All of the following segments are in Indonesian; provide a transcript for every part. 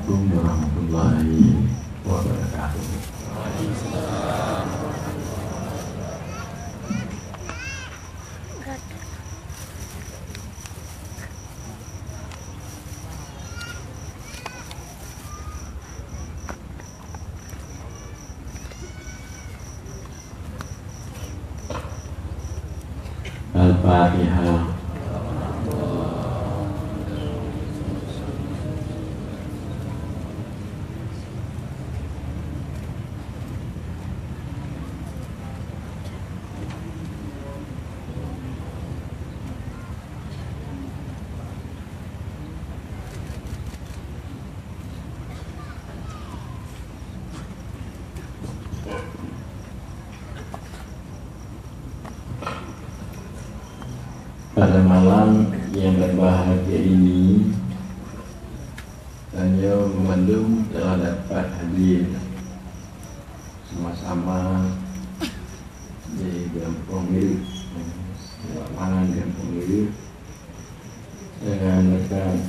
Assalamualaikum warahmatullahi wabarakatuh. Al-Fatihah. Pada malam yang berbahagia ini, saya memandung telah dapat hadir sama-sama di Kampung Milik, di lapangan Kampung Milik, dengan dekat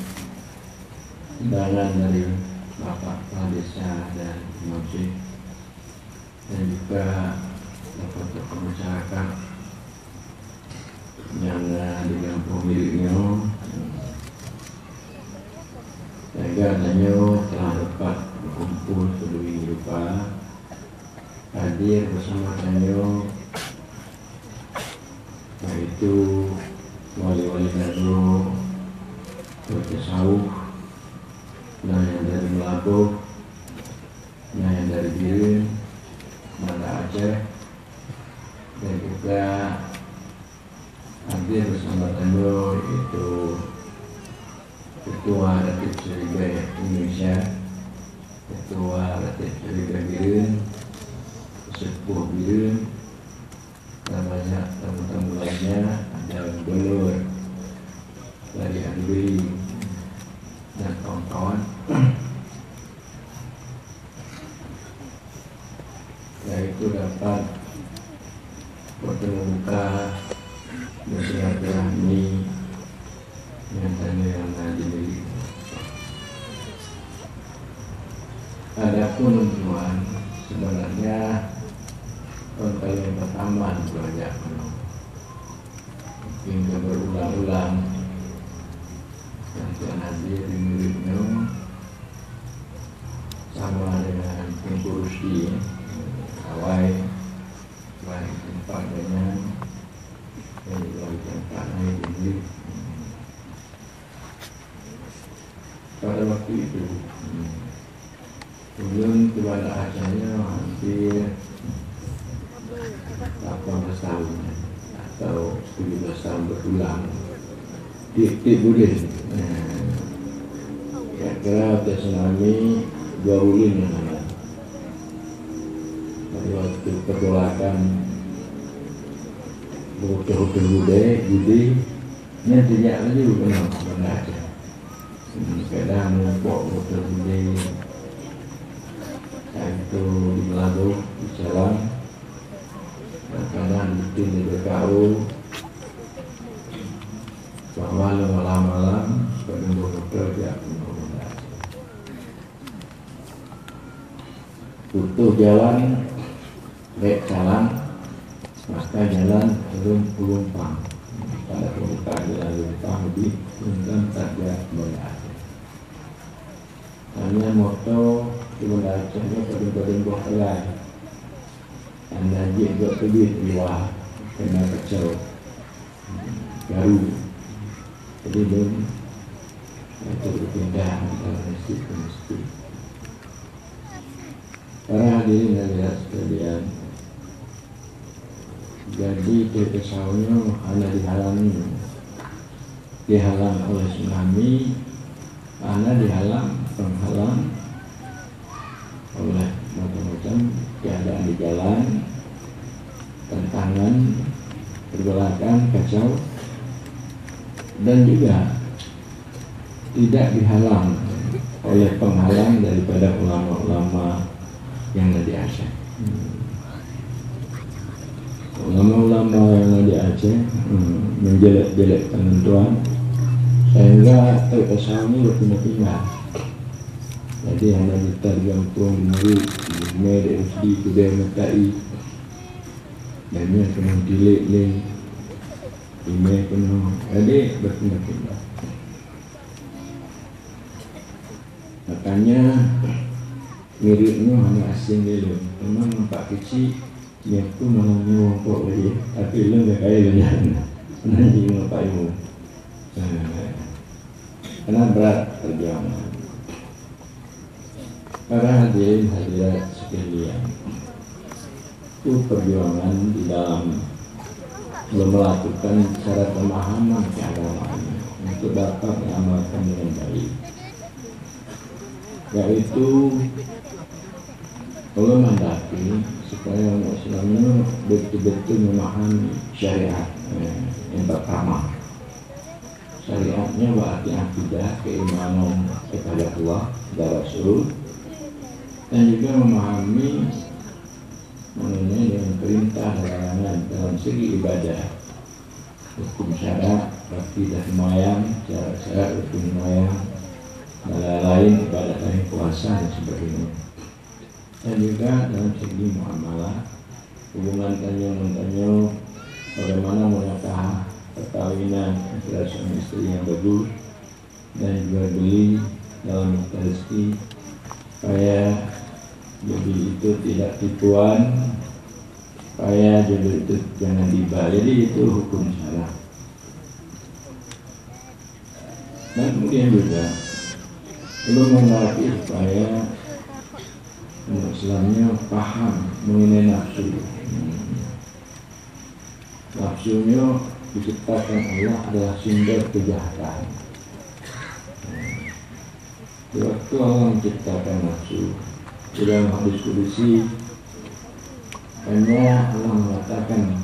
undangan dari Bapak Kepala Desa dan Masjid, dan juga tokoh-tokoh masyarakat yang di Kampung Miliknya, sehingga hanya telah dapat berkumpul sedemikian rupa hadir bersama saya, yaitu wali-wali baru bertasawuf, yang dari Melabuh, yang dari Birin, Banda Aceh, dan juga hadir bersama tamu itu Ketua Ratib Seribai Indonesia, Ketua Ratib Seribai Birin, Sepuh Birin, dan banyak tamu-tamu lainnya, ada Gubernur dari Andui dan kawan-kawan. Yaitu dapat bertemu muka bersilaturahmi yang tadi yang dimiliki. Adapun tuan, sebenarnya untuk yang pertama banyak mungkin berulang-ulang yang tuan hadir di miliknya sama dengan Tengku Rusdi, Kawai, baik tempat dengan yang tempat naik ini. Pada waktu itu belum kepada acaranya hampir 18 tahun atau 17 tahun berulang tiap bulan. Kira-kira tsunami 2 bulan yang ada. Pada waktu pergolakan hotel Budi ini tidak lagi benar aja. Kadang mengumpul hotel Budi itu di Melabuh, di Jalan, dan kadang di BKU, bahwa malam-malam penunggu hotel tidak benar. Butuh jalan, baik jalan, maka jalan belum pelumpang. Pada pembukaan jalan pelumpang lebih tinggal saja Banda Aceh. Hanya moto di Banda Aceh itu pada buah kelai. Dan najib juga kebit liwah kena kacau baru. Jadi belum itu berpindah antara masjid ke masjid. Para hadirin dan hadirat sekalian, jadi kesaunya hanya dihalang oleh tsunami, karena penghalang oleh macam-macam keadaan di jalan, tantangan, pergolakan, kacau, dan juga tidak dihalang oleh penghalang daripada ulama-ulama yang ada di Aceh. Ulama-ulama yang ada di Aceh menjelek-jelek penentuan sehingga terkesan ini berpindah-pindah Jadi hanya kita gantung murid email SD kedai metai dan dia kena delete ni email kena jadi berpindah-pindah. Makanya miripnya hanya asing dulu. Memang nampak kecil dia tu malah nyongkok lagi tapi lu dah kaya banyak nanti nampak ilmu. Karena berat perjuangan. Para hadirin hadirat sekalian, itu perjuangan di dalam melakukan cara pemahaman keagamaan untuk dapat mengamalkan dengan baik. Yaitu Allah mendaki supaya umat Islamnya betul-betul memahami syariat yang pertama. Syariatnya berarti akidah, keimanan kepada Allah dan Rasul, dan juga memahami mengenai dengan perintah dan larangan dalam segi ibadah, hukum syarat, bakti dan semayang, syarat hukum semayang, dan lain-lain ibadah lain puasa dan sebagainya. Dan juga dalam segi muamalah, hubungan tanyo-tanyo, bagaimana menata perkawinan antara suami istri yang bagus dan jual beli dalam rezeki supaya jadi itu tidak tipuan, supaya jadi itu jangan riba. Jadi itu hukum syara. Dan kemudian juga perlu mengerti supaya umat Islamnya paham mengenai nafsu. Nafsunya diciptakan Allah adalah sumber kejahatan. Waktu Allah menciptakan nafsu, dalam hadis qudsi hanya Allah mengatakan,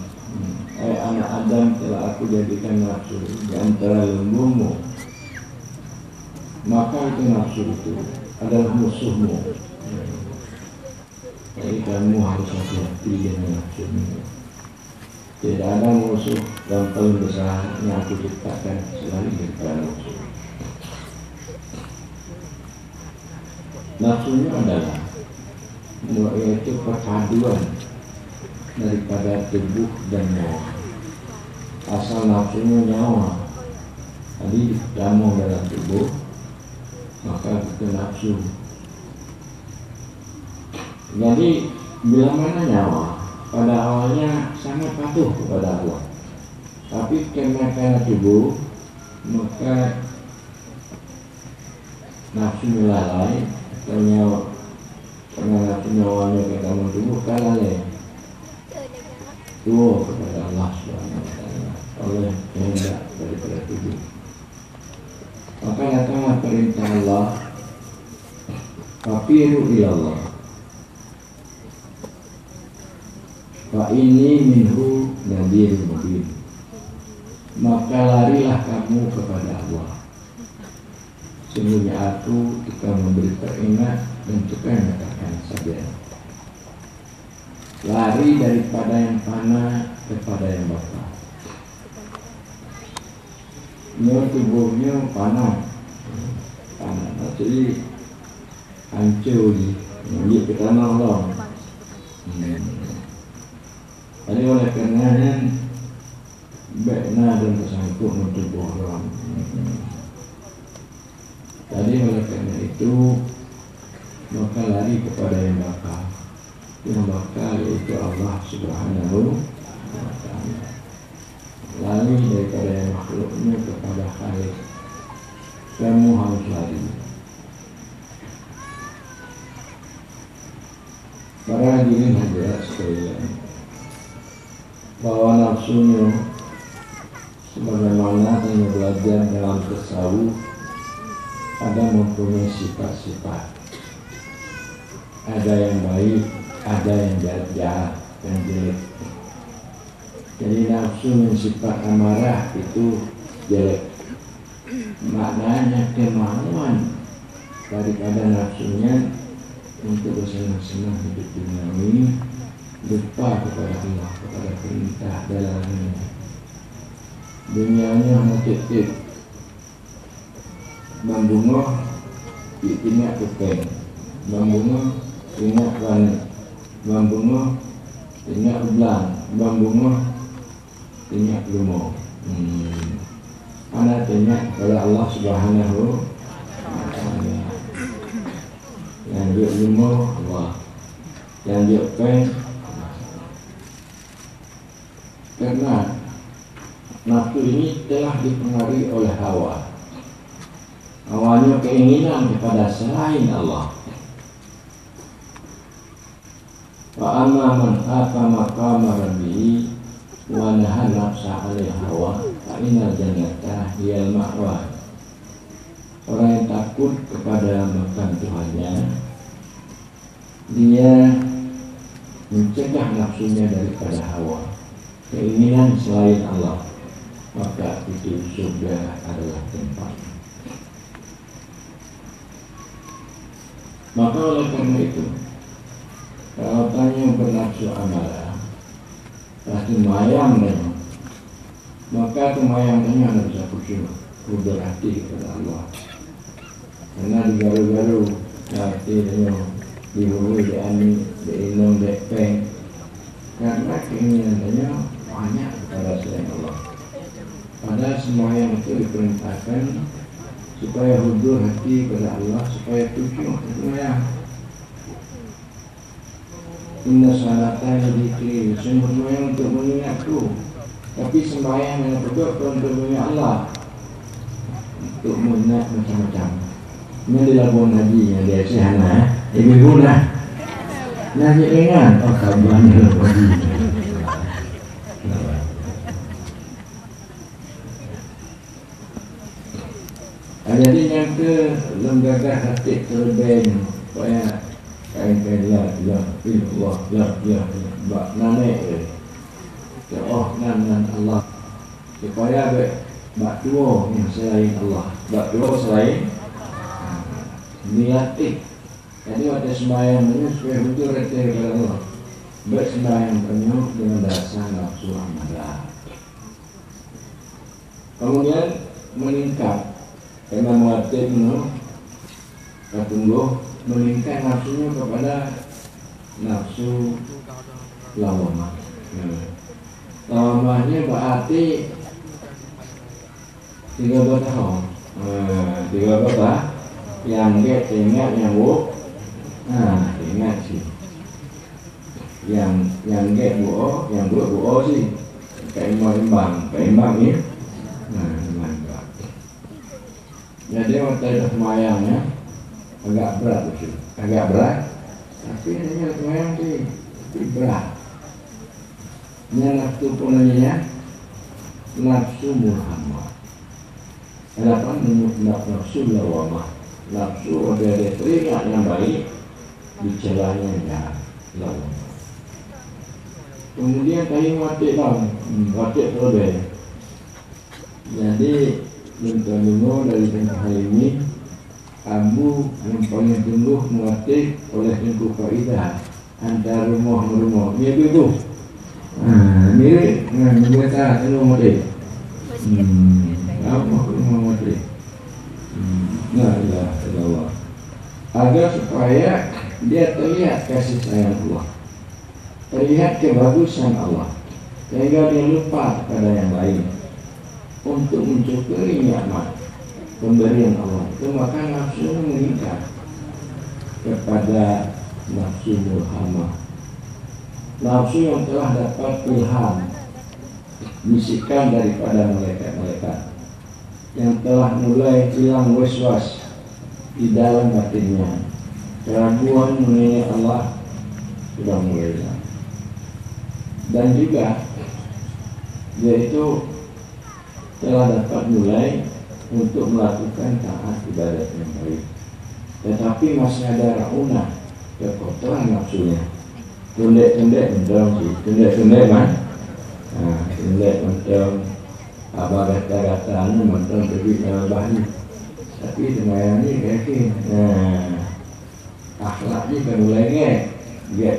anak Adam telah aku jadikan nafsu di antara lembumu, maka itu nafsu itu adalah musuhmu. Jadi kamu harus hati-hati dengan nafsumu. Tidak ada musuh yang paling besar yang aku ciptakan selain daripada nafsu. Nafsunya adalah yaitu perpaduan daripada tubuh dan nyawa. Asal nafsunya nyawa, tadi dijamu dalam tubuh, maka itu nafsu. Jadi bila mana nyawa pada awalnya sangat patuh kepada Allah, tapi karena tubuh maka nafsu melalai atau nyawa, karena nafsu nyawanya ke dalam tubuh kalalai tuh kepada Allah SWT oleh kehendak daripada tubuh. Maka datanglah perintah Allah, fafiru ilallah, fa ini minhu nadhirun mubin, maka larilah kamu kepada Allah. Sungguhnya aku tukang memberi peringat dan tukang mengatakan saja. Lari daripada yang fana kepada yang baka. Tubuhnya fana, jadi hancur di kita nolong. Jadi oleh karenanya baiknya dan tersangkut untuk tubuh orang. Jadi oleh karena itu maka lari kepada yang bakal. Yang bakal yaitu Allah Subhanahu wa ta'ala. Lari daripada yang makhluknya kepada Khalik. Kamu harus lari. Para hadirin hadirat sekalian, bahwa nafsunya sebagaimana yang belajar dalam tasawuf ada mempunyai sifat-sifat, ada yang baik, ada yang jahat, yang jelek. Jadi nafsu yang sifat amarah itu jelek, maknanya kemauan daripada nafsunya untuk bersenang-senang hidup duniawi, lupa kepada Allah, kepada perintah dalamnya. Dunianya hanya titip membunuh ingat kuping, membunuh ingat wanita, membunuh ingat belang, membunuh ingat lumur. Ana ingat kepada Allah Subhanahu wa Ta'ala. Yang dia lumur Allah, yang dia pen. Karena nafsu ini telah dipengaruhi oleh hawa. Awalnya keinginan kepada selain Allah. Wa amma man khafa maqama rabbih wa nahaa nafsa 'anil hawa fa innal jannata hiyal ma'wa. Orang yang takut kepada makan Tuhannya, dia mencegah nafsunya daripada hawa, keinginan selain Allah, maka itu surga adalah tempat. Maka oleh karena itu, kalau tanya bernafsu amalan, pasti mayang dengan, maka kemayangnya anda bisa khusyuk hati kepada Allah. Karena digaru-garu hati dengan dihului, diani, diinung, dipeng, karena keinginannya banyak kepada selain Allah. Padahal semua yang itu diperintahkan supaya hudur hati kepada Allah, supaya khusyuk sembahyang. Inna salata dzikri, sembahyang untuk mengingatku. Tapi sembahyang yang kedua untuk mengingat Allah, untuk mengingat macam-macam. Ini adalah buah haji yang dia sehana, ibu lah. Nasi ingat, oh kabarnya haji. Jadi yang ke lembaga hati terlebih supaya kain-kain ya bak nanek oh nan Allah, supaya bak dua yang selain Allah, bak dua selain niatik. Jadi ada sembahyang ini supaya betul hati kepada Allah, bersembahyang penuh dengan dasar nafsu amalan. Kemudian meningkat karena muatir tunggu meningkat nafsunya kepada nafsu lawamah. Lawamahnya berarti 3 tahun. 3 batah yang get ingat yang bu, ingat sih. Yang get bu, yang bu sih. Keimbang ini. Jadi waktu semayangnya agak berat itu, tapi ini semayang sih berat. Ini nafsu punanya nafsu Muhammad. Kenapa nafsu lawamah? Nafsu ada teringat yang baik, bicaranya ya lawamah. Kemudian kayu mati terlebih. Jadi Menurut dari tengah ini, kamu yang paling tunggu muatik oleh tengku kaidah antara rumah. Ini itu. Ini membuat tengku muatik. Apa rumah muatik? Allah. Agar supaya dia terlihat kasih sayang Allah, terlihat kebagusan Allah, sehingga dia lupa pada yang lain. Untuk mencukuri nikmat pemberian Allah itu, maka nafsu meningkat kepada nafsu Muhammad, nafsu yang telah dapat ilham, bisikan daripada malaikat-malaikat, yang telah mulai hilang waswas di dalam batinnya. Keraguan mengenai Allah sudah mulai hilang, dan juga yaitu telah dapat mulai untuk melakukan taat ibadat yang baik, tetapi masih ada raunah, kekotoran nafsunya. Tundek mendong sih, tundek man, tundek mendong, abah kata mendong pergi dalam bahan. Tapi semuanya ini yakin, akhlaknya kan mulai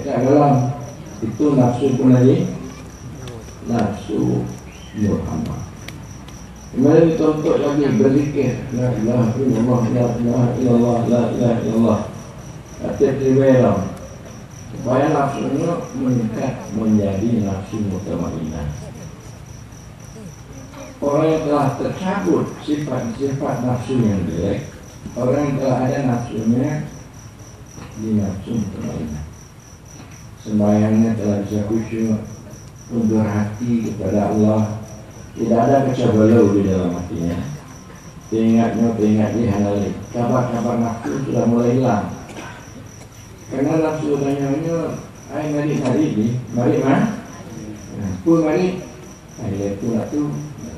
tak dalam itu nafsu pun lagi, nafsu Muhammad. Kemudian dituntut lagi berzikir, la ilaha illallah, la ilaha illallah, la ilaha illallah. Setiap diberang supaya nafsunya meningkat menjadi nafsu mutmainnah. Orang yang telah tercabut sifat-sifat nafsu yang jelek, orang yang telah ada nafsunya di nafsu mutmainnah. Sembahyangnya telah bisa khusyuk, tunduk hati kepada Allah, tidak ada kecabalau di dalam hatinya. Teringat halal, kabar-kabar nafsu sudah mulai hilang. Karena nafsu tanya-tanya, ay mari ni, mari mah, pun mari, ay letu nak tu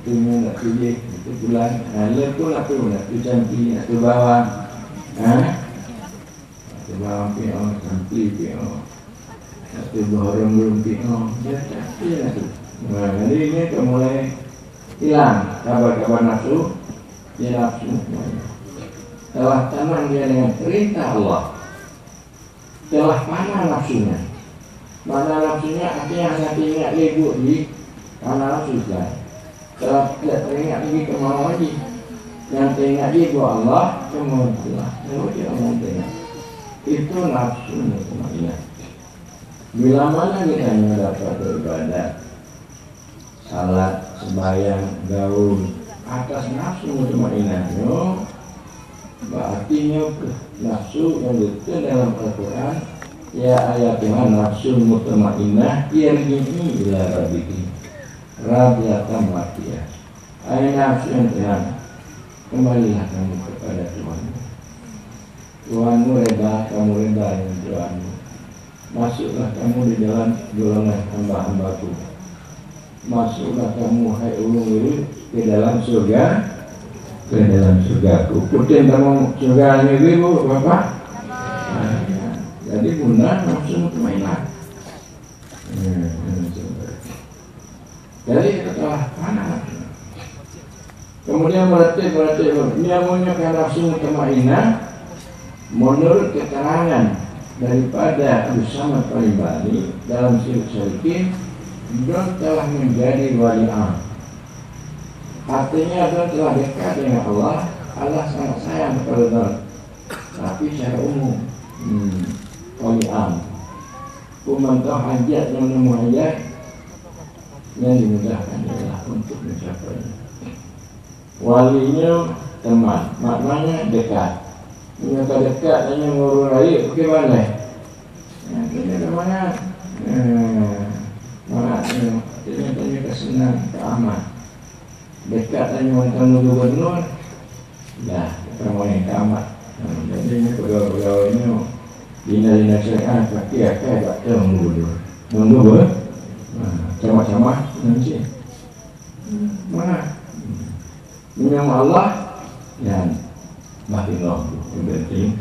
je, itu bulan, letu nak tu cantik, nak tu bawang, nak tu bawang pion, cantik pion, nak tu borong pion, dia cantik nak tu. Jadi ini mulai hilang kabar-kabar nafsu, dia nafsu telah tenang dia dengan perintah Allah. Telah panah nafsunya. Mana nafsunya artinya hanya teringat ibu di panah nafsu saja. Telah tidak teringat lagi kemauan lagi. Yang teringat ibu Allah kemauan Allah. Lalu dia teringat. Itu nafsu mutmainnah. Bila mana kita dapat beribadah, salat, sembahyang, gaul atas nafsu mutmainnah, artinya nafsu yang betul dalam Al-Quran, ya ayat Tuhan nafsu mutmainnah irji'i ila rabbiki radiyatan mardiyah. Ayat nafsu yang tenang, kembalilah kamu kepada Tuhanmu. Tuhanmu reda, kamu reda dengan Tuhanmu. Masuklah kamu di dalam golongan hamba-hambaku. Masuklah kamu hai ulung ke dalam surga, ke dalam surgaku. Putin kamu surga negeri bu, bapak. Jadi bunda nafsu mutmainnah. Jadi setelah panas. Kemudian berarti dia maunya nafsu mutmainnah menurut keterangan daripada Abu Samad Al-Bani dalam Syirik Syarikin, dia telah menjadi wali am. Artinya dia telah dekat dengan Allah. Allah sangat sayang kepada dia. Tapi secara umum, wali am, memantau hajat yang menemu hajat yang dimudahkan adalah untuk mencapainya. Walinya teman, maknanya dekat. Menyata dekat hanya ngurus rakyat, bagaimana? Ini kemana? Maknanya tanya kesenang, keaman. Dekat hanya mantan gubernur, dah kita mau yang tamat. Jadi ini pegawai-pegawainya dina syariah pakai tak tahu menggubernur, camat-camat nanti mana? Menyang Allah dan makin lampu penting.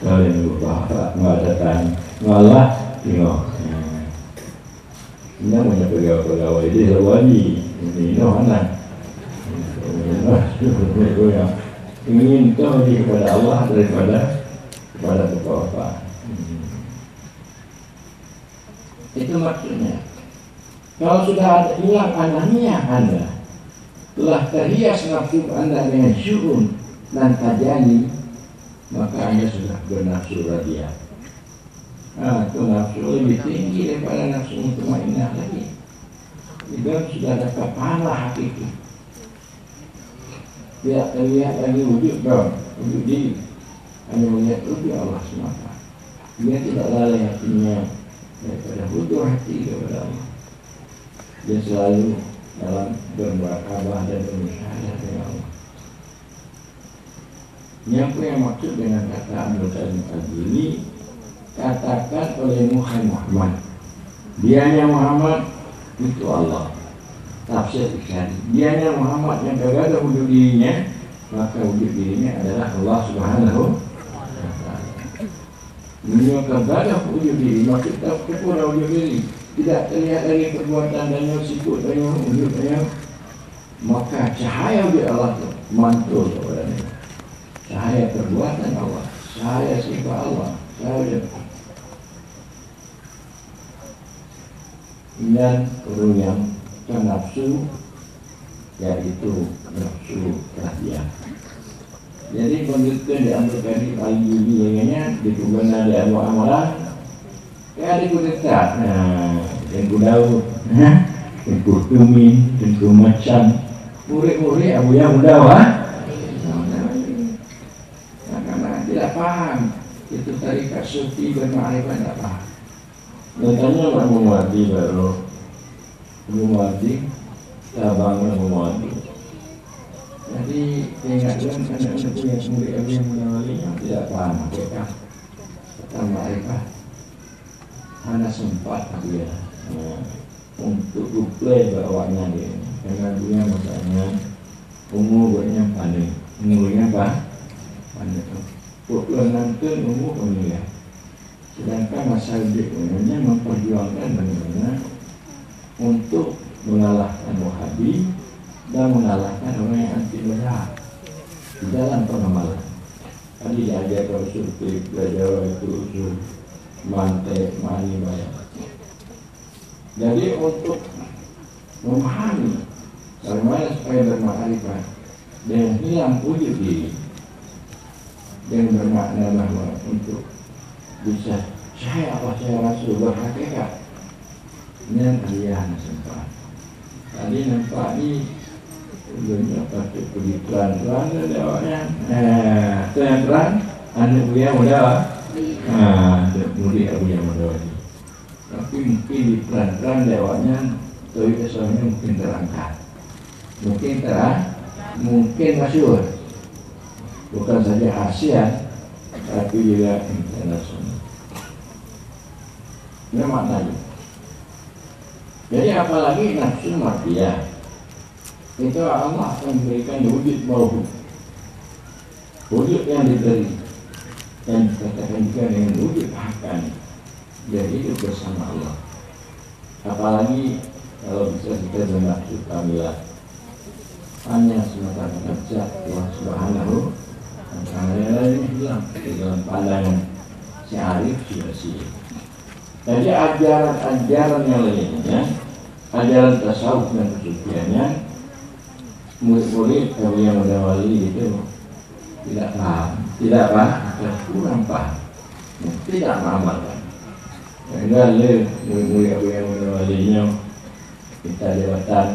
Kalian lupa nggak ada tanya, malah tengok. Ini punya pegawai dia wajib. Ini mana? Yang ingin tahu kepada Allah daripada kepada bapak. Itu maksudnya. Kalau sudah hilang anahnya Anda, telah terhias nafsu Anda dengan syu'un dan tajani, maka Anda sudah bernafsu radia. Itu nafsu lebih tinggi daripada nafsu mutmainnah lagi. Itu sudah dapat panah hakiki. Tidak terlihat lagi wujud diri, hanya melihat wujud Allah semata. Dia tidak lalai hatinya daripada wujud hati kepada Allah. Dia selalu dalam bermurakabah dan bersyahadat dengan Allah. Yang maksud dengan kata Abdul Qadir Al-Jili, katakan oleh Muhammad, dianya Muhammad itu Allah. Tafsir ikan, dianya Muhammad yang gak ada wujud dirinya, maka wujud dirinya adalah Allah Subhanahu wa ta'ala. Yang gak ada wujud diri, maka kita pun wujud diri. Tidak terlihat dari perbuatan dan sikut dan wujudnya, maka cahaya wujud Allah itu mantul kepadanya. Cahaya perbuatan Allah, cahaya sifat Allah, cahaya dan yang nafsu yaitu nafsu rahiyah. Jadi konjuktur diambil dari pagi ini dikumpulkan dari amalan ya dikudekat. Nah, yang kudau, yang kutumi, yang kumacam, murid-murid abu yang muda karena tidak paham itu tarikat sufi bermakrifat tidak paham. Katanya Pak Muhammad baru Muhammad cabangnya Muhammad. Jadi ingatkan anak-anak yang murid yang menawali yang tidak paham mereka tentang makrifat. Hanya sempat dia untuk duplai bawahnya dia karena dia masanya umurnya panik, umurnya apa? Panik. Pukul nanti umur pemilihan. Sedangkan masa hidupnya memperjuangkan bagaimana untuk mengalahkan Wahabi dan mengalahkan orang yang anti berat di dalam pengamalan. Tadi diajar usul belajar itu usul mantek mani bayar. Jadi untuk memahami bagaimana supaya bermakrifat dan hilang wujud diri yang bermakna bahwa untuk bisa saya rasul berhakikat dengan kalian sempat. Tadi nampak ni dunia patut pergi pelan-pelan dan awaknya pelan-pelan anak dia muda murid Abu yang muda ni. Tapi mungkin di pelan-pelan awaknya Tauhid Islamnya mungkin terangkat, mungkin masyhur, bukan saja ASEAN tapi juga internasional. Ini maknanya. Jadi apalagi nafsu mafia itu Allah akan memberikan wujud mauhud, wujud yang diberi dan dikatakan juga dengan wujud hakani, jadi hidup bersama Allah. Apalagi kalau bisa kita bernafsu kamilah hanya semata-mata zat Allah Subhanahu wa Ta'ala, yang lainnya hilang di dalam pandangan si arif sia-sia. Jadi ajaran-ajaran yang lainnya, ajaran tasawuf dan kesuciannya, murid-murid yang muda wali itu tidak paham, kurang paham, tidak mengamalkan. Jadi murid yang muda walinya kita jabatan,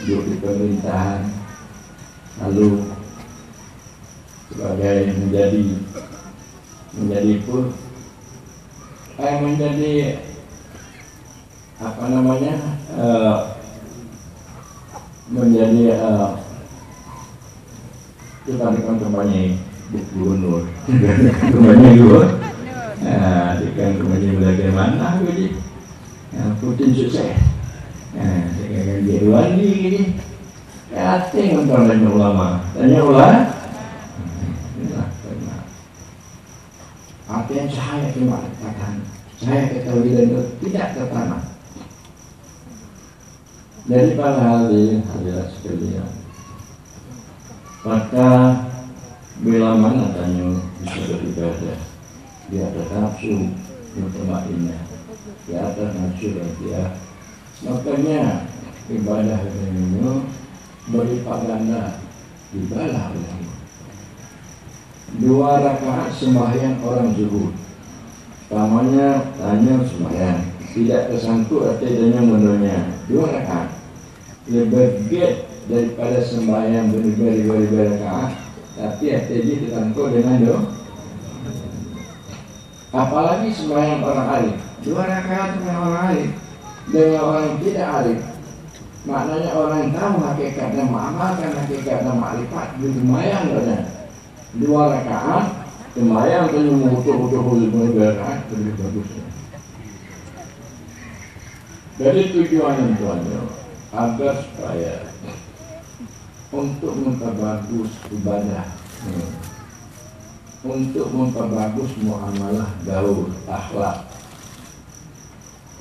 duduk di pemerintahan, lalu sebagai menjadi pun menjadi apa namanya menjadi kita dikan kampanye gubernur kampanye gubernur dikan kampanye bagaimana begini Putin sukses dengan jadi wali gini asing untuk tanya ulama artinya cahaya kemakrifatan, cahaya ketauhidan itu tidak tertanam. Jadi pada hal ini hadirat sekalian, maka bila mana tanya bisa beribadah di atas nafsu mutmainnah, di atas nafsu radiyah, makanya ibadah ini berlipat ganda dibalas oleh Allah. 2 rakaat sembahyang orang zuhur, namanya tanya sembahyang tidak tersangkut artinya menurutnya 2 rakaat lebih baik daripada sembahyang beribu-ribu rakaat tapi artinya tersangkut dengan doa. Apalagi sembahyang orang arif, 2 rakaat dengan orang arif dengan orang yang tidak arif, maknanya orang yang tahu hakikatnya, mengamalkan hakikatnya makrifat lumayan loh. 2 rakaat sembahyang itu mengutuk-utuk rakaat lebih bagus. Jadi tujuan itu agar supaya untuk memperbagus ibadah, untuk memperbagus muamalah gaul, akhlak.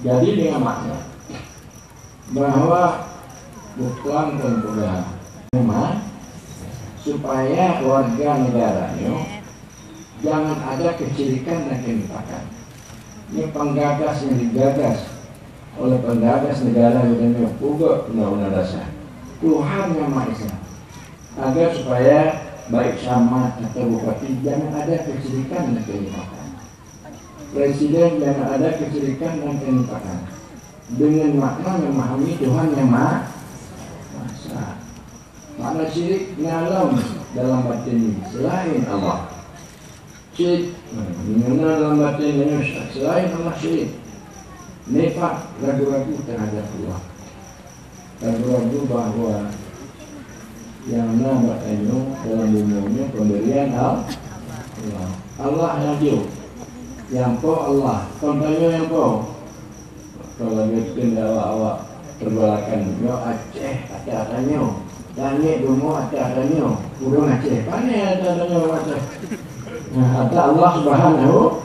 Jadi dengan makna bahwa bukan tentunya supaya warga negaranya jangan ada kecilikan dan kenikmatan. Ini penggagas yang digagas oleh penggagas negara yang puga undang-undang dasar Tuhan yang Maha Esa, agar supaya baik camat atau bupati jangan ada kesyirikan dan kenisfakan. Presiden jangan ada kesyirikan dan kenisfakan. Dengan makna memahami Tuhan yang Maha Esa. Makna syirik nyalam dalam batin selain Allah. Syirik mengenal dalam batin selain Allah syirik. Nifak, ragu-ragu terhadap Allah. Ragu-ragu bahwa yang namanya dalam umumnya pemberian Allah. Allah yang jauh, yang po Allah, contohnya yang po. Kalau bikin awak terbalakan, yo Aceh ada-adanya, langit dumo ada-adanya, burung Aceh, mana ada-adanya Aceh. Nah, ada Allah Subhanahu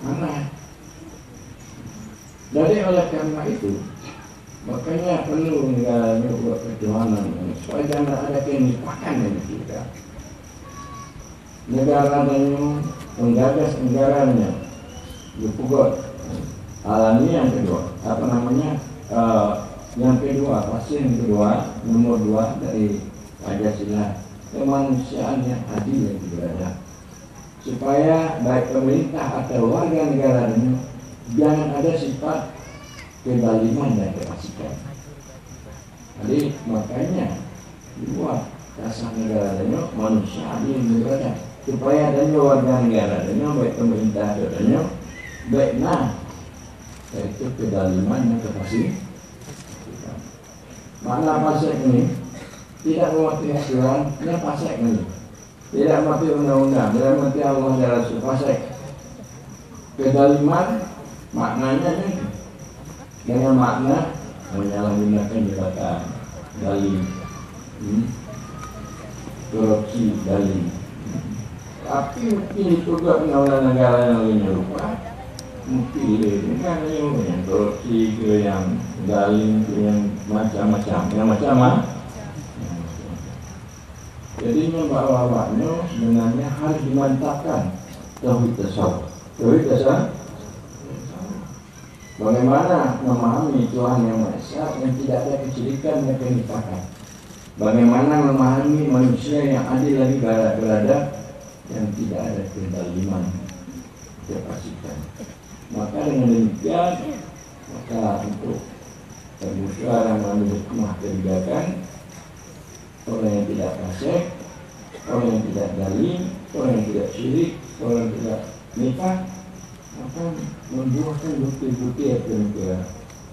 mana? Jadi oleh karena itu, makanya perlu negaranya buat ketuhanan supaya jangan ada kenisfakan yang kita. Negaranya menggagas negaranya, dipugot. Alami yang kedua, yang kedua, pasti yang kedua, nomor 2 dari Pancasila, kemanusiaan yang adil yang berada. Supaya baik pemerintah atau warga negaranya jangan ada sifat kezaliman dan kefasikan. Jadi makanya dibuat dasar negaranya manusia adil yang berada. Supaya adanya warga negaranya baik pemerintah adanya baik yaitu kezaliman dan kefasikan. Makna fasik ini tidak mengerti aturan, ini fasik ini. Tidak mengerti undang-undang, tidak mengerti Allah dan Rasul, fasik. Kezaliman maknanya ini dengan makna menyalahgunakan jabatan, zalim, korupsi, zalim. Tapi mungkin itu juga undang-undang negara yang lainnya lupa. Mungkin kan yang korupsi ke yang zalim ke yang macam-macam, Jadi bawa-bawanya sebenarnya harus dimantapkan tauhid tasawuf. Tauhid tasawuf. Bagaimana memahami Tuhan yang Maha Esa yang tidak ada kesyirikan dan kenisfakan. Bagaimana memahami manusia yang adil lagi berada yang tidak ada kezaliman, kefasikan. Maka dengan demikian, maka untuk permusyawaratan mengambil hikmah kebijakan, orang yang tidak fasik, orang yang tidak zalim, orang yang tidak syirik, orang yang tidak nifak, maka membuatkan bukti-bukti yang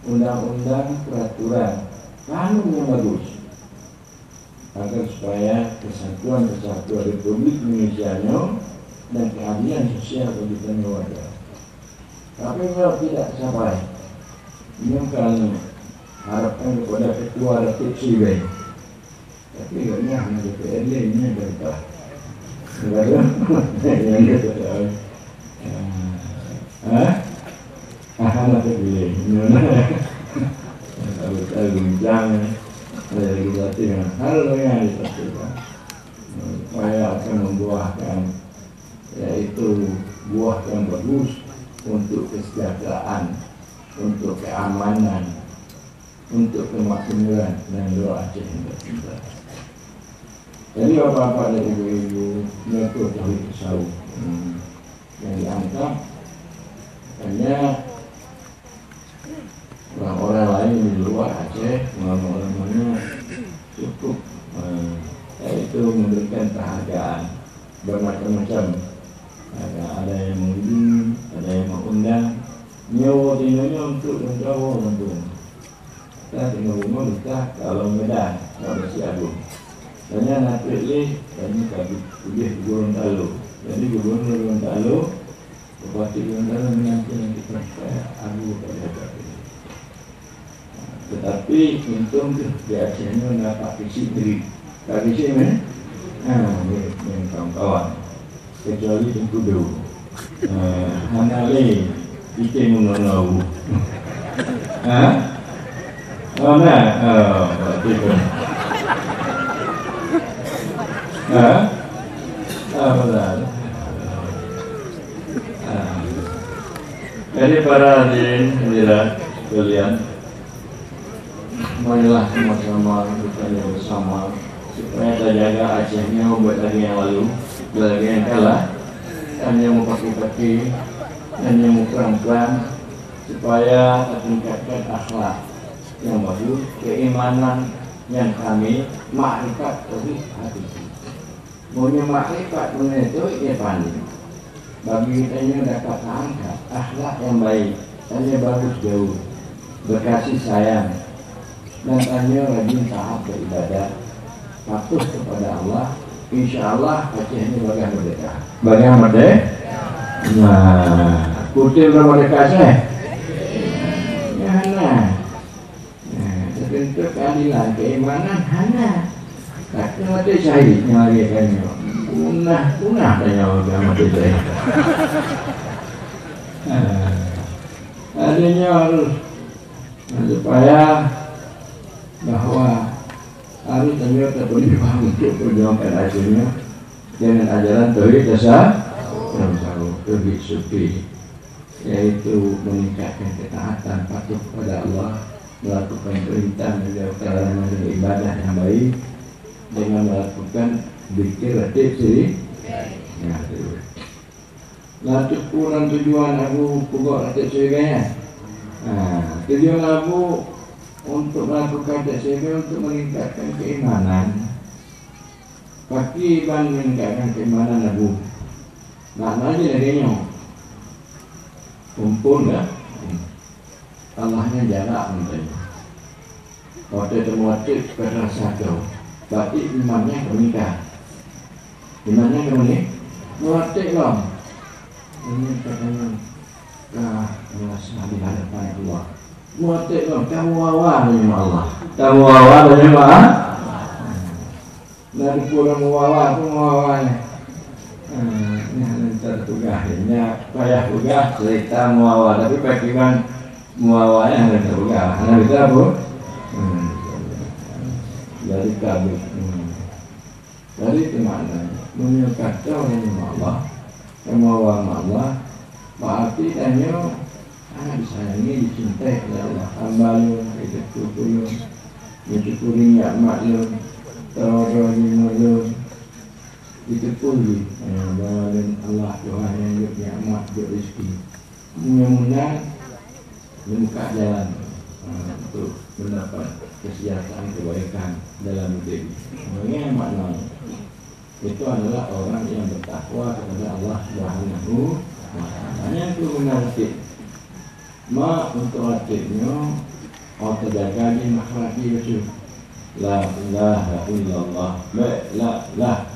undang-undang, peraturan, kanun yang bagus, agar supaya kesatuan Republik Indonesia dan keadilan sosial bagi semua warga. Tapi kalau tidak sampai, ini kan harapkan kepada ketua Datuk Sibay. Tapi katanya hanya DPRD ini ada apa? Negara yang ada. Anak terpilih. Kalau saya bincang dari legislatif hal yang dipastikan, supaya akan membuahkan yaitu buah yang bagus untuk kesejahteraan, untuk keamanan, untuk kemakmuran dan doa Aceh yang tercinta. Jadi bapak-bapak dan ibu-ibu mengatur tauhid tasawuf yang diangkat hanya orang-orang lain di luar Aceh, orang-orang mana cukup yaitu memberikan penghargaan bermacam-macam. Ada yang mengunjungi, ada yang mengundang, nyawa dinanya untuk menjawab untuk kita tinggal rumah kita kalau Medan, kalau si Agung. Dan nak pilih, kami kabit kuliah di Gorontalo. Jadi Gubernur Gorontalo, Bupati Gorontalo menyampaikan kita Agung pada kami. Tetapi untung di Acehnya nak visi beri, visi mana? Ini kawan-kawan. Kecuali Tengkudu, Hanale, Ike Mengenau. Mana? Berarti pun. Benar. Jadi para hadirin hadirat sekalian, marilah sama-sama kita bersama supaya terjaga Acehnya buat lagi yang lalu, buat lagi yang kalah, dan yang mau pakai-pakai, dan yang mau pelan-pelan, supaya tertingkatkan akhlak yang bagus, keimanan yang kami makrifat dari hati. Maunya makrifat itu Irfani. Bagi kita yang dapat angkat akhlak yang baik, tanya bagus jauh, berkasih sayang, dan tanya rajin taat beribadah, patuh kepada Allah. Insya Allah Aceh ini bagian merdeka. Bagian merdeka. Nah, kutil merdeka Aceh. Ya, nah, tentu keadilan, keimanan, hana. Tapi mati syahidnya lagi kan, punah tanya orang mati syahid. Adanya harus supaya bahwa harus ternyata terpilih untuk perjuangkan hasilnya dengan ajaran tauhid dasar tauhid sufi, yaitu meningkatkan ketaatan patuh kepada Allah, melakukan perintah dan ibadah yang baik dengan melakukan zikir ratib siri. Latuk kurang tujuan aku pokok ratib siri. Tujuan aku untuk melakukan TCB untuk meningkatkan keimanan. Kaki ban meningkatkan keimanan Abu. Maknanya darinya kumpul ya. Allahnya jarak menteri. Waktu itu muatib kerasa kau. Berarti imannya menikah. Imannya kemudian muatib lah. Ini katanya merasa di hadapan Allah. Muatik lah, kamu awal dengan Allah. Kamu awal dengan Allah. Dari pulang awal, kamu awal. Ini tertugasnya, payah tugas cerita muawal, tapi bagaimana muawalnya yang tertugas. Anda bisa bu? Dari kabut. Dari kemana? Menyukacau dengan Allah, kamu awal Allah. Berarti tanya. Disayangi, dicintai oleh Allah. Hamba lu, disyukuri nikmat lu, tawadhu lu, disyukuri bahwa Allah Tuhan yang beri nikmat, beri rezeki. Mudah-mudahan membuka jalan untuk mendapat kesejahteraan kebaikan dalam hidup ini. Yang maknanya itu adalah orang yang bertakwa kepada Allah Subhanahu wa Ta'ala. Yang itu mengerti untuk hatinya atau terjaga di makhlaki itu la ilaha illallah la ilaha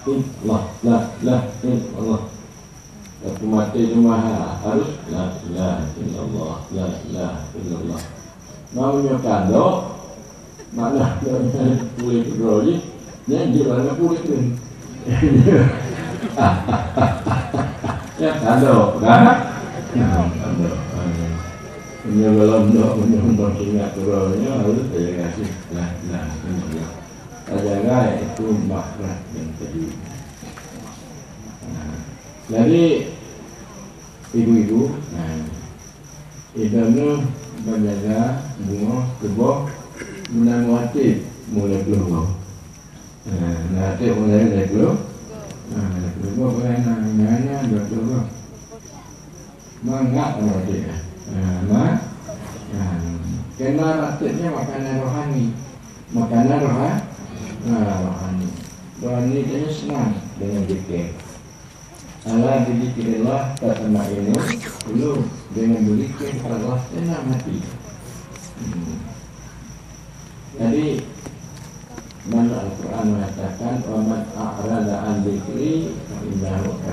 illallah. Aku mati cuma harus la ilaha illallah la ilaha illallah. Namanya kado mana kulit roli dan jalan kulit pun ya kado kan kado. Belum ingat turunnya harus saya kasih terjaga itu makhluk yang tadi. Jadi ibu-ibu, idamnya menjaga bunga kebok menangwati mulai keluar. Nanti mulai dari keluar, keluar mana keluar, mangga dia. Karena ratibnya makanan rohani. Makanan rohani. Rohani itu senang dengan zikir. Allah bizikrillah tatma'innu qulub. Dengan berzikir Allah tenang hati. Jadi mana Al-Quran mengatakan waman a'rada an dzikri fa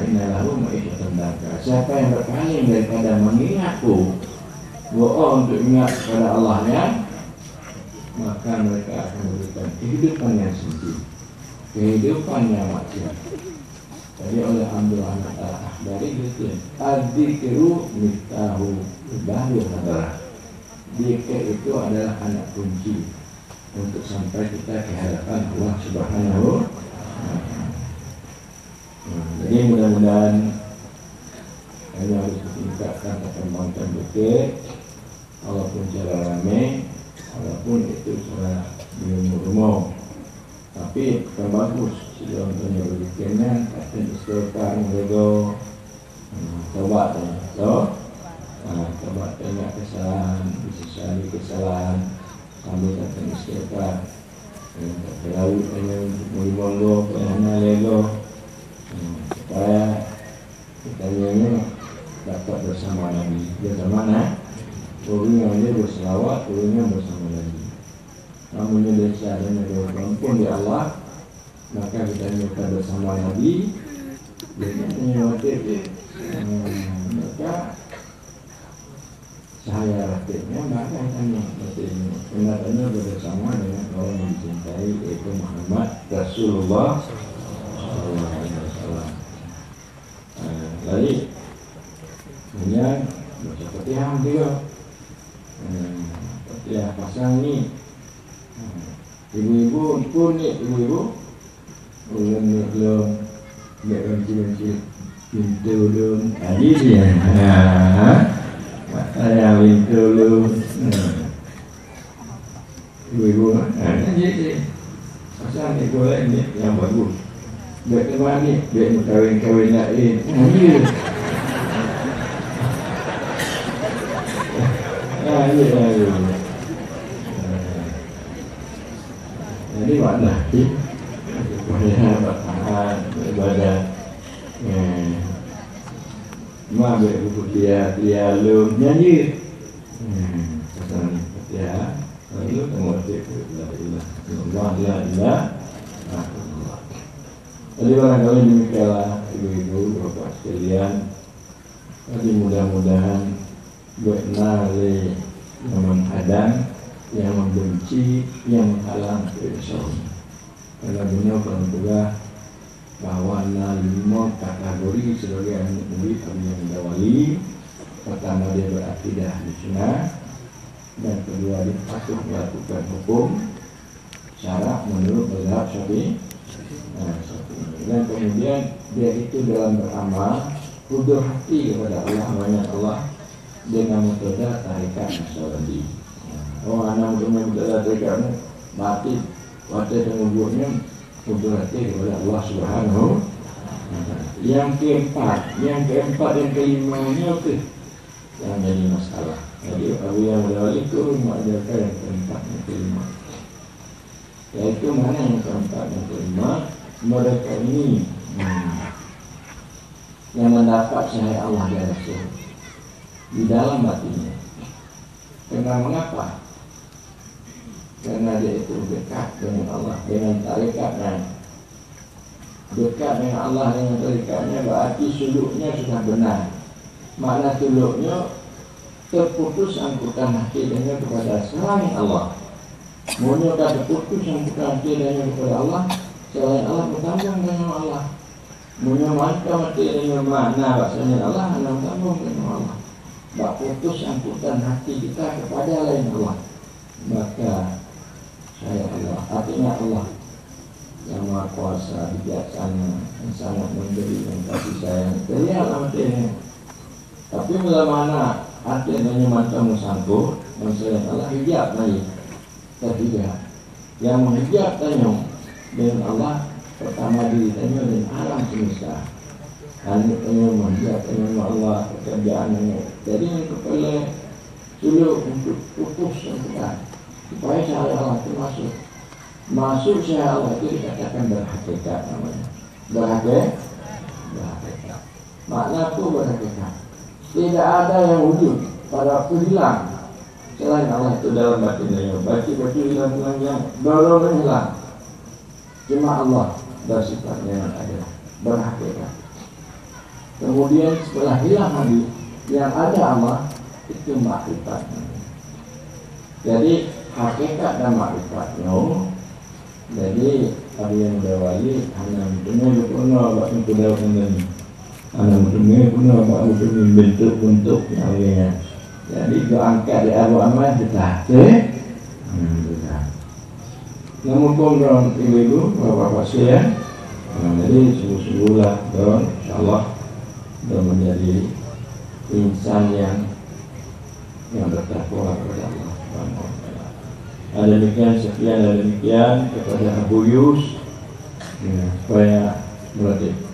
inna lahu ma'isyatan dhanka. Siapa yang berpaling daripada mengingatku, bohong untuk ingat kepada Allahnya, maka mereka akan memberikan kehidupan yang sempit, kehidupan yang maksiat. Jadi oleh Abdul Ahmad Al-Akhdari itu adzikru miftahu bahrul hadarah. Zikir itu adalah anak kunci untuk sampai kita ke hadapan Allah Subhanahu wa Ta'ala. Jadi mudah-mudahan ini harus ditingkatkan perkembangan berikut, walaupun cara ramai walaupun itu secara ilmu, tapi yang bagus sebelum punya berikutnya akan istighfar mereka coba coba tanya kesalahan, disesali kesalahan sambil akan istighfar terlalu tanya mengimonggo penghana lego supaya kita ini dapat bersama Nabi bersama turunnya berselawat, turunnya bersama Nabi. Namun desa dan berkumpul di Allah, maka kita minta bersama Nabi. Dengan maka cahaya rakyatnya maka hanya kenyataan bersama dengan orang yang dicintai yaitu Muhammad Rasulullah SAW. Jadi kemudian seperti yang juga ya pasang ni ibu-ibu pun ni ibu-ibu belum benci pintu belum tadi dia saya pintu belum ibu-ibu jadi pasang ni boleh ni yang bagus dia kemana ni dia kawin lain jadi mana sih supaya bertahan ibadah mabek buku dia lu nyanyi pesan ya lalu kemudian la jadi barangkali demikianlah ibu-ibu bapak sekalian. Jadi mudah-mudahan benari yang menghadang, yang membenci, yang menghalang kebesaran. Karena dunia pernah bahwa 5 kategori sebagai anak murid yang mendawali. Pertama dia berakidah di sunnah, dan kedua dia patuh melakukan hukum syarak menurut mazhab Syafi'i. Dan kemudian dia itu dalam beramal hudur hati kepada Allah, banyak Allah dengan metode tarikat Nasrani. Anak metode tarikat mati waktu tengubuknya hudur hati kepada Allah Subhanahu. Yang keempat dan kelimanya itu yang jadi masalah. Jadi Abu yang Ghazali itu mengajarkan yang keempat dan kelima. Yaitu mana yang keempat dan kelima? Mereka ini yang mendapat cahaya Allah dan Rasul di dalam hatinya. Karena mengapa? Karena dia itu dekat dengan Allah, dengan tarikatnya. Dekat dengan Allah dengan tarikatnya berarti suluknya sudah benar. Makna suluknya terputus angkutan hati dengan kepada selain Allah. Mula terputus angkutan hati dengan kepada Allah, selain Allah bertambung dengan Allah. Menyamakan hati dengan makna bahasanya Allah, bertambung dengan Allah. Tak putus angkutan hati kita kepada lain Allah, maka saya Allah, artinya Allah yang Maha Kuasa, bijaksana, yang sangat memberi dan kasih sayang. Terlihat artinya. Tapi bila mana artinya macam sangkut dan selain Allah hijab lagi. Ketiga, yang menghijab tanya dengan Allah pertama diri tanya dan alam semesta. Hanya tanya menghijab tanya Allah pekerjaannya. Jadi yang kepala suluk untuk putus angkutan supaya cahaya Allah itu masuk cahaya Allah itu dikatakan berhakikat namanya. Berhakikat. Makna itu berhakikat. Tidak ada yang wujud pada waktu hilang selain Allah itu dalam batinnya. Batu hilang yang dorong hilang. Cuma Allah bersifatnya yang ada, berhakikat. Kemudian setelah hilang lagi yang ada Allah itu makrifat. Jadi hakikat dan makrifat. Jadi ada yang Ghazali hanya punya guna buat sudah ini. Hanya punya guna buat bentuk yang lainnya. Jadi angkat di Abu Ahmad kita. Namun orang ibu-ibu, bapak-bapak sekalian, jadi sungguh-sungguhlah dan insyaallah dan menjadi insan yang bertakwa kepada Allah Subhanahu wa taala. Ada demikian, sekian, ada demikian kepada Abu Yus, ya, supaya melatih.